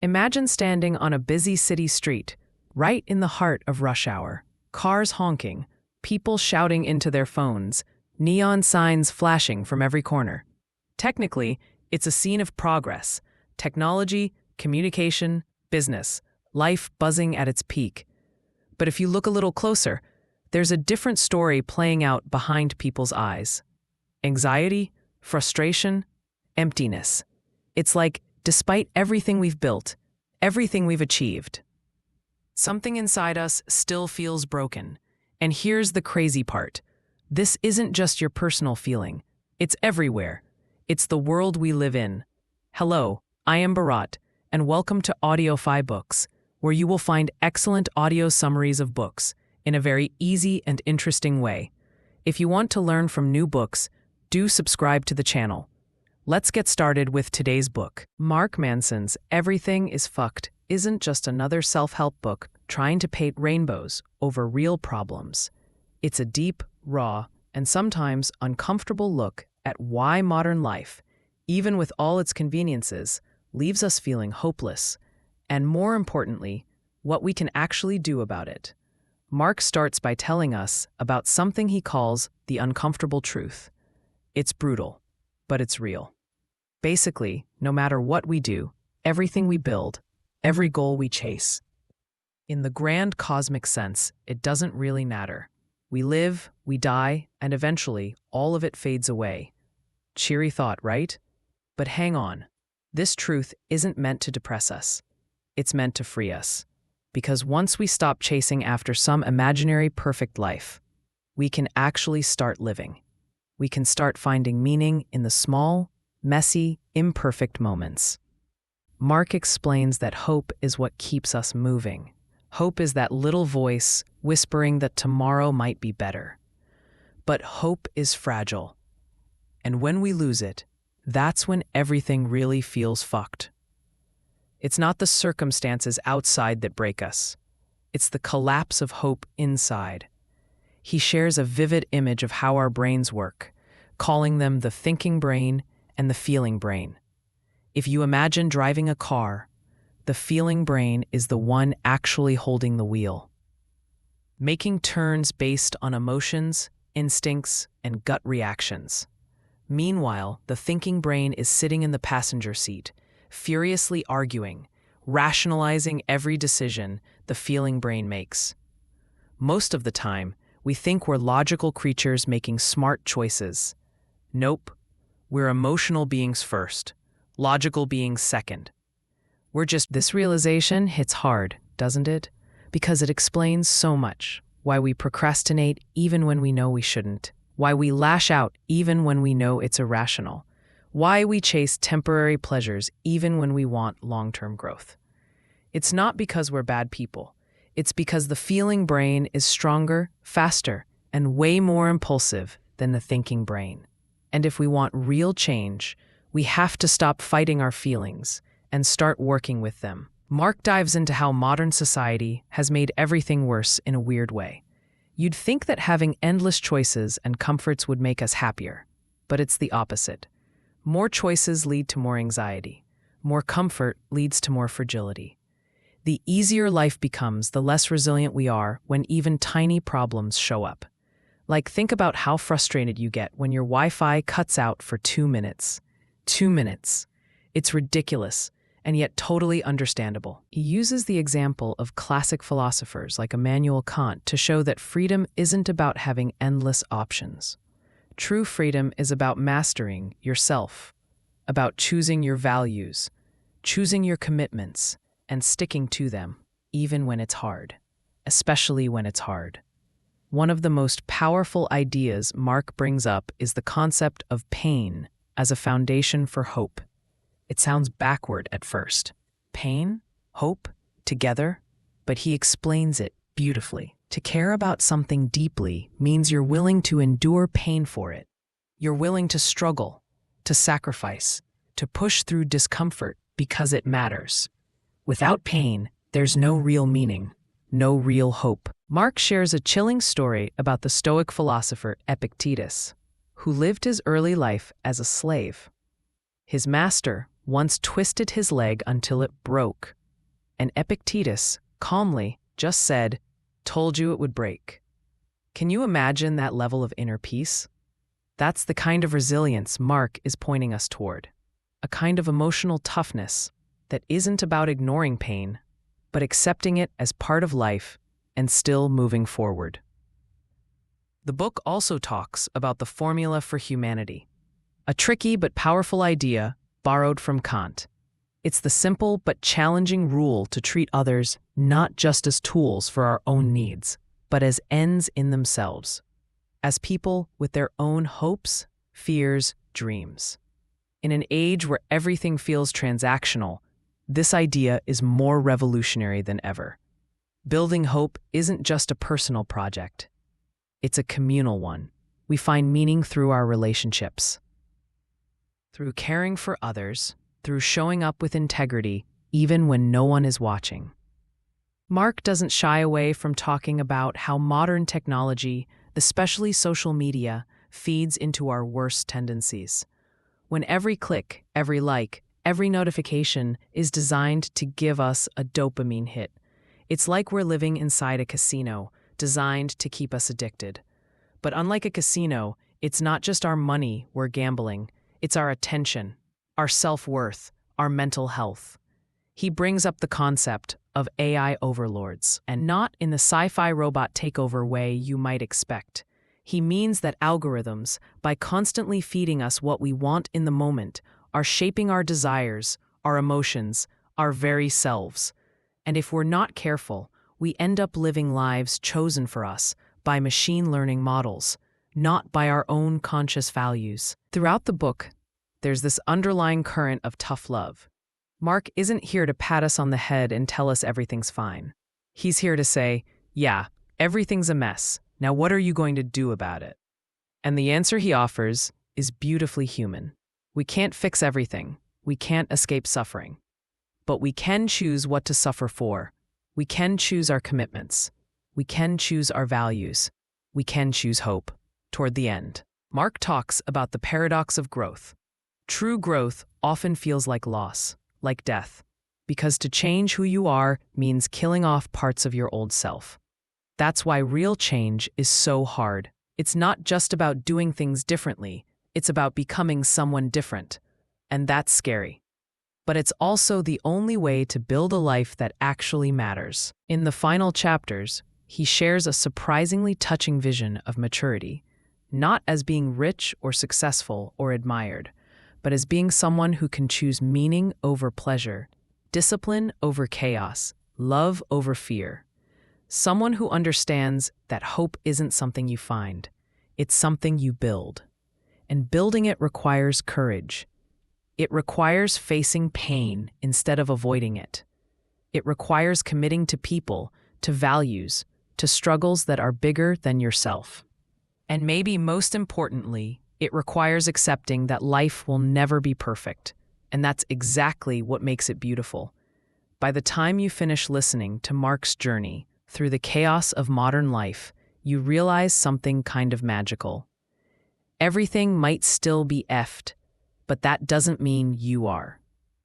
Imagine standing on a busy city street, right in the heart of rush hour. Cars honking, people shouting into their phones, neon signs flashing from every corner. Technically, it's a scene of progress. Technology, communication, business, life buzzing at its peak. But if you look a little closer, there's a different story playing out behind people's eyes. Anxiety, frustration, emptiness. It's like, despite everything we've built, everything we've achieved, something inside us still feels broken. And here's the crazy part. This isn't just your personal feeling. It's everywhere. It's the world we live in. Hello, I am Bharat, and welcome to AudiofyBooks, where you will find excellent audio summaries of books in a very easy and interesting way. If you want to learn from new books, do subscribe to the channel. Let's get started with today's book. Mark Manson's Everything is Fcked isn't just another self-help book trying to paint rainbows over real problems. It's a deep, raw, and sometimes uncomfortable look at why modern life, even with all its conveniences, leaves us feeling hopeless, and more importantly, what we can actually do about it. Mark starts by telling us about something he calls the uncomfortable truth. It's brutal, but it's real. Basically, no matter what we do, everything we build, every goal we chase, in the grand cosmic sense, it doesn't really matter. We live, we die, and eventually, all of it fades away. Cheery thought, right? But hang on. This truth isn't meant to depress us. It's meant to free us. Because once we stop chasing after some imaginary perfect life, we can actually start living. We can start finding meaning in the small, messy, imperfect moments. Mark explains that hope is what keeps us moving. Hope is that little voice whispering that tomorrow might be better. But hope is fragile. And when we lose it, that's when everything really feels fucked. It's not the circumstances outside that break us. It's the collapse of hope inside. He shares a vivid image of how our brains work, calling them the thinking brain and the feeling brain. If you imagine driving a car, the feeling brain is the one actually holding the wheel, making turns based on emotions, instincts, and gut reactions. Meanwhile, the thinking brain is sitting in the passenger seat, furiously arguing, rationalizing every decision the feeling brain makes. Most of the time, we think we're logical creatures making smart choices. Nope, we're emotional beings first, logical beings second. This realization hits hard, doesn't it? Because it explains so much. Why we procrastinate even when we know we shouldn't. Why we lash out even when we know it's irrational. Why we chase temporary pleasures even when we want long-term growth. It's not because we're bad people. It's because the feeling brain is stronger, faster, and way more impulsive than the thinking brain. And if we want real change, we have to stop fighting our feelings and start working with them. Mark dives into how modern society has made everything worse in a weird way. You'd think that having endless choices and comforts would make us happier, but it's the opposite. More choices lead to more anxiety. More comfort leads to more fragility. The easier life becomes, the less resilient we are when even tiny problems show up. Like, think about how frustrated you get when your Wi-Fi cuts out for 2 minutes. 2 minutes. It's ridiculous, and yet totally understandable. He uses the example of classic philosophers like Immanuel Kant to show that freedom isn't about having endless options. True freedom is about mastering yourself, about choosing your values, choosing your commitments, and sticking to them, even when it's hard, especially when it's hard. One of the most powerful ideas Mark brings up is the concept of pain as a foundation for hope. It sounds backward at first. Pain, hope, together, but he explains it beautifully. To care about something deeply means you're willing to endure pain for it. You're willing to struggle, to sacrifice, to push through discomfort because it matters. Without pain, there's no real meaning, no real hope. Mark shares a chilling story about the Stoic philosopher Epictetus, who lived his early life as a slave. His master, once twisted his leg until it broke, and Epictetus calmly just said, "Told you it would break." Can you imagine that level of inner peace? That's the kind of resilience Mark is pointing us toward, a kind of emotional toughness that isn't about ignoring pain, but accepting it as part of life and still moving forward. The book also talks about the formula for humanity, a tricky but powerful idea borrowed from Kant. It's the simple but challenging rule to treat others not just as tools for our own needs, but as ends in themselves, as people with their own hopes, fears, dreams. In an age where everything feels transactional, this idea is more revolutionary than ever. Building hope isn't just a personal project. It's a communal one. We find meaning through our relationships, through caring for others, through showing up with integrity, even when no one is watching. Mark doesn't shy away from talking about how modern technology, especially social media, feeds into our worst tendencies. When every click, every like, every notification is designed to give us a dopamine hit, it's like we're living inside a casino designed to keep us addicted. But unlike a casino, it's not just our money we're gambling, it's our attention, our self-worth, our mental health. He brings up the concept of AI overlords, and not in the sci-fi robot takeover way you might expect. He means that algorithms, by constantly feeding us what we want in the moment, are shaping our desires, our emotions, our very selves. And if we're not careful, we end up living lives chosen for us by machine learning models, not by our own conscious values. Throughout the book, there's this underlying current of tough love. Mark isn't here to pat us on the head and tell us everything's fine. He's here to say, yeah, everything's a mess. Now what are you going to do about it? And the answer he offers is beautifully human. We can't fix everything. We can't escape suffering. But we can choose what to suffer for. We can choose our commitments. We can choose our values. We can choose hope. Toward the end, Mark talks about the paradox of growth. True growth often feels like loss, like death, because to change who you are means killing off parts of your old self. That's why real change is so hard. It's not just about doing things differently, it's about becoming someone different. And that's scary. But it's also the only way to build a life that actually matters. In the final chapters, he shares a surprisingly touching vision of maturity, not as being rich or successful or admired, but as being someone who can choose meaning over pleasure, discipline over chaos, love over fear. Someone who understands that hope isn't something you find, it's something you build. And building it requires courage. It requires facing pain instead of avoiding it. It requires committing to people, to values, to struggles that are bigger than yourself. And maybe most importantly, it requires accepting that life will never be perfect, and that's exactly what makes it beautiful. By the time you finish listening to Mark's journey through the chaos of modern life, you realize something kind of magical. Everything might still be effed, but that doesn't mean you are.